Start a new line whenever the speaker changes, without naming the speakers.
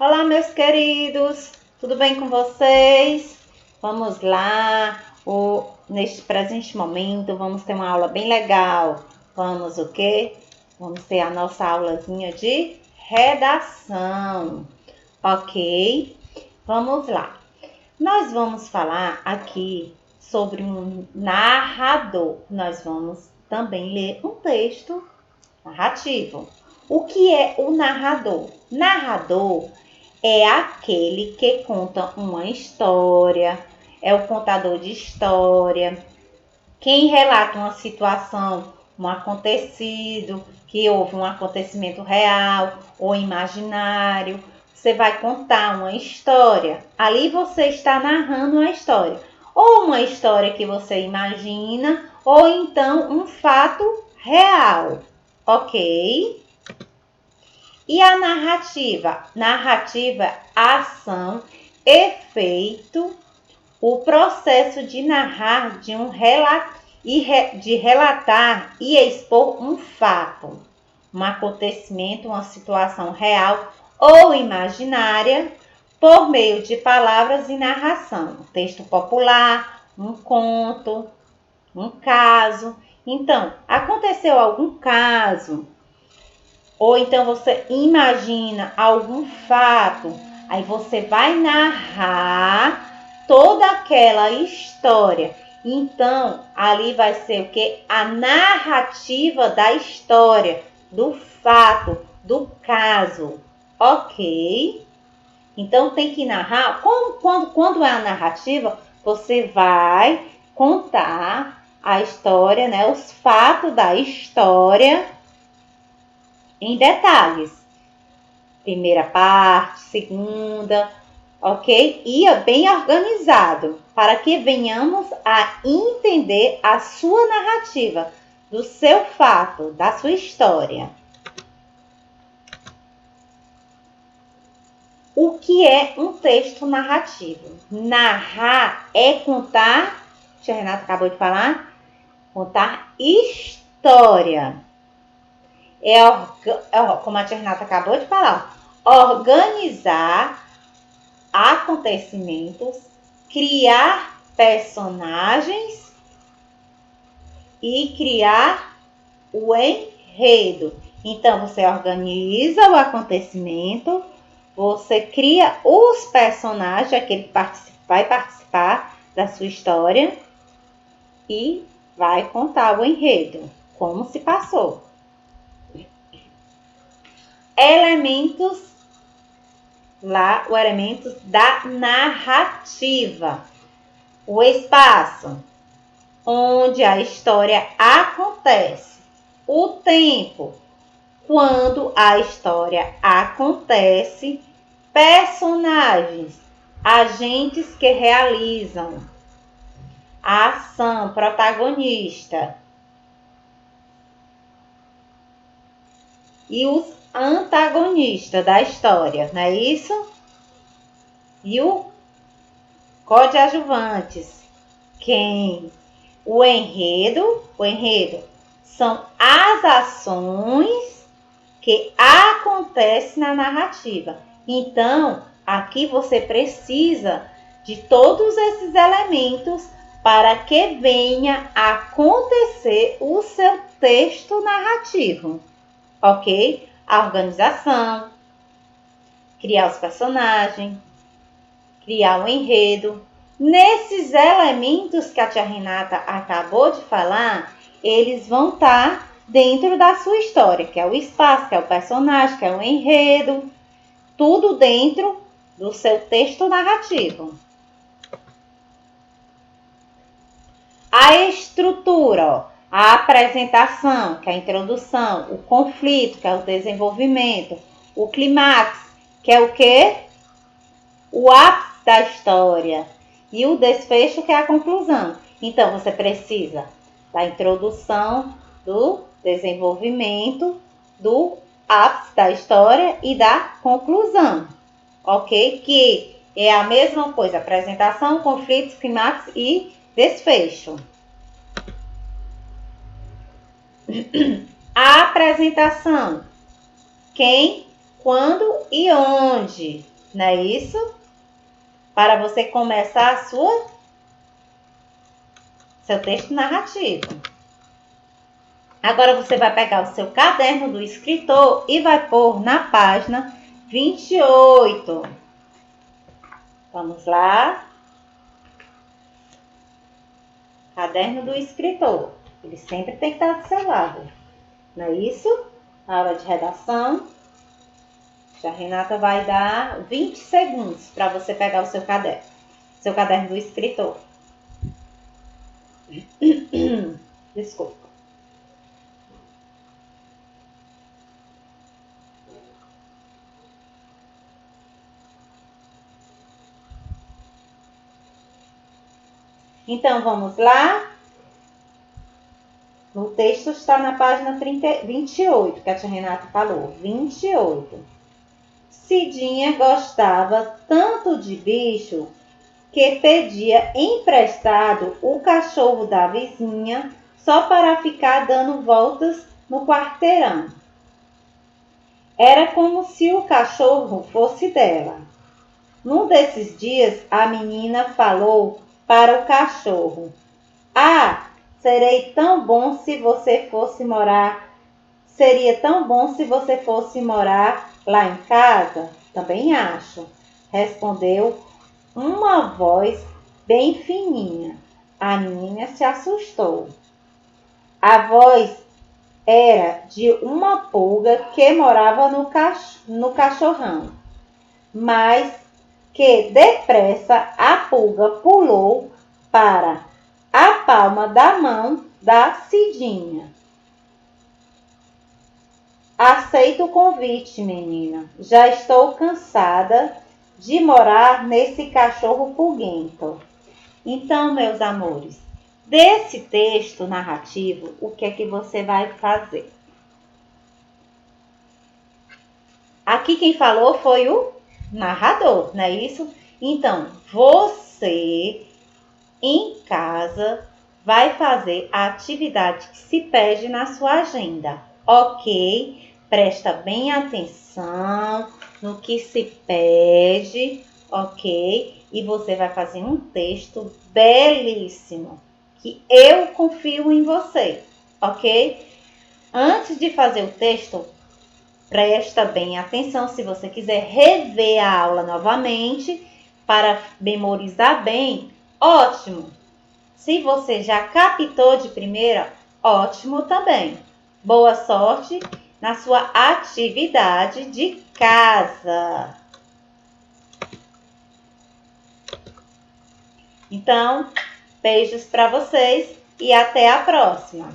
Olá, meus queridos, tudo bem com vocês? Vamos lá, neste presente momento vamos ter uma aula bem legal. Vamos o quê? Vamos ter a nossa aulazinha de redação, ok? Vamos lá. Nós vamos falar aqui sobre um narrador. Nós vamos também ler um texto narrativo. O que é o narrador? Narrador é aquele que conta uma história, é o contador de história, quem relata uma situação, um acontecido, que houve um acontecimento real ou imaginário. Você vai contar uma história. Ali você está narrando uma história. Ou uma história que você imagina, ou então um fato real. Ok? E a narrativa? Narrativa, ação, efeito, o processo de narrar, de relatar e expor um fato, um acontecimento, uma situação real ou imaginária, por meio de palavras e narração. Um texto popular, um conto, um caso. Então, aconteceu algum caso, ou então você imagina algum fato, aí você vai narrar toda aquela história. Então, ali vai ser o que? A narrativa da história, do fato, do caso, ok? Então, tem que narrar. Quando é a narrativa, você vai contar a história, né? Os fatos da história em detalhes. Primeira parte, segunda, ok? E é bem organizado, para que venhamos a entender a sua narrativa, do seu fato, da sua história. O que é um texto narrativo? Narrar é contar, o que a Renata acabou de falar, contar história. Como a tia Renata acabou de falar, organizar acontecimentos, criar personagens e criar o enredo. Então, você organiza o acontecimento, você cria os personagens, aquele que vai participar da sua história e vai contar o enredo, como se passou. Elementos da narrativa. O espaço onde a história acontece. O tempo, quando a história acontece. Personagens, agentes que realizam. A ação, protagonista. E os antagonistas da história, não é isso? E o coadjuvantes, quem? O enredo são as ações que acontecem na narrativa. Então, aqui você precisa de todos esses elementos para que venha a acontecer o seu texto narrativo. Ok? A organização, criar os personagens, criar um enredo. Nesses elementos que a tia Renata acabou de falar, eles vão estar dentro da sua história, que é o espaço, que é o personagem, que é o enredo, tudo dentro do seu texto narrativo. A estrutura, ó. A apresentação, que é a introdução, o conflito, que é o desenvolvimento, o clímax, que é o quê? O ápice da história, e o desfecho, que é a conclusão. Então, você precisa da introdução, do desenvolvimento, do ápice da história e da conclusão, ok? Que é a mesma coisa, apresentação, conflito, clímax e desfecho. A apresentação. Quem, quando e onde. não é isso? Para você começar seu texto narrativo. Agora você vai pegar o seu caderno do escritor e vai pôr na página 28. Vamos lá. Caderno do escritor. Ele sempre tem que estar do seu lado. Não é isso? Na hora de redação. A Renata vai dar 20 segundos para você pegar o seu caderno do escritor. Desculpa. Então, vamos lá. O texto está na página 28, que a tia Renata falou. 28. Cidinha gostava tanto de bicho que pedia emprestado o cachorro da vizinha só para ficar dando voltas no quarteirão. Era como se o cachorro fosse dela. Num desses dias, a menina falou para o cachorro: "Ah, seria tão bom se você fosse morar lá em casa." "Também acho", respondeu uma voz bem fininha. A menina se assustou. A voz era de uma pulga que morava no cachorrão, mas que depressa a pulga pulou para a palma da mão da Cidinha. "Aceito o convite, menina. Já estou cansada de morar nesse cachorro pulguento." Então, meus amores, desse texto narrativo, o que é que você vai fazer? Aqui quem falou foi o narrador, não é isso? Então, você em casa vai fazer a atividade que se pede na sua agenda, ok? Presta bem atenção no que se pede, ok? E você vai fazer um texto belíssimo, que eu confio em você, ok? Antes de fazer o texto, presta bem atenção. Se você quiser rever a aula novamente para memorizar bem, ótimo. Se você já captou de primeira, ótimo também. Boa sorte na sua atividade de casa. Então, beijos para vocês e até a próxima.